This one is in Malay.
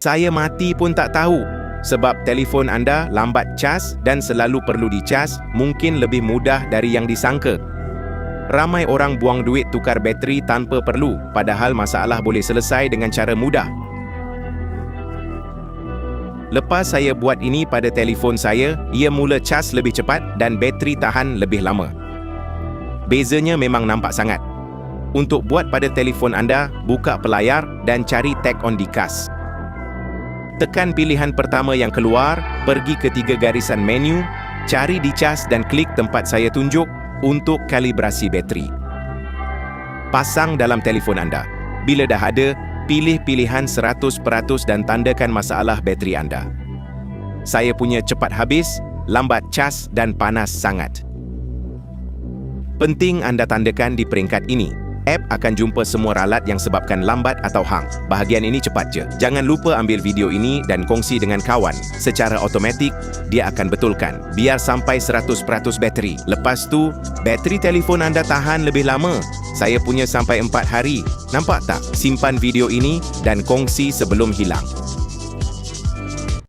Saya mati pun tak tahu. Sebab telefon anda lambat cas dan selalu perlu dicas, mungkin lebih mudah dari yang disangka. Ramai orang buang duit tukar bateri tanpa perlu, padahal masalah boleh selesai dengan cara mudah. Lepas saya buat ini pada telefon saya, ia mula cas lebih cepat dan bateri tahan lebih lama. Bezanya memang nampak sangat. Untuk buat pada telefon anda, buka pelayar dan cari tag on dicas. Tekan pilihan pertama yang keluar, pergi ke 3 garisan menu, cari dicas dan klik tempat saya tunjuk untuk kalibrasi bateri. Pasang dalam telefon anda. Bila dah ada, pilih pilihan 100% dan tandakan masalah bateri anda. Saya punya cepat habis, lambat cas dan panas sangat. Penting anda tandakan di peringkat ini. App akan jumpa semua ralat yang sebabkan lambat atau hang. Bahagian ini cepat je. Jangan lupa ambil video ini dan kongsi dengan kawan. Secara automatik, dia akan betulkan. Biar sampai 100% bateri. Lepas tu, bateri telefon anda tahan lebih lama. Saya punya sampai 4 hari. Nampak tak? Simpan video ini dan kongsi sebelum hilang.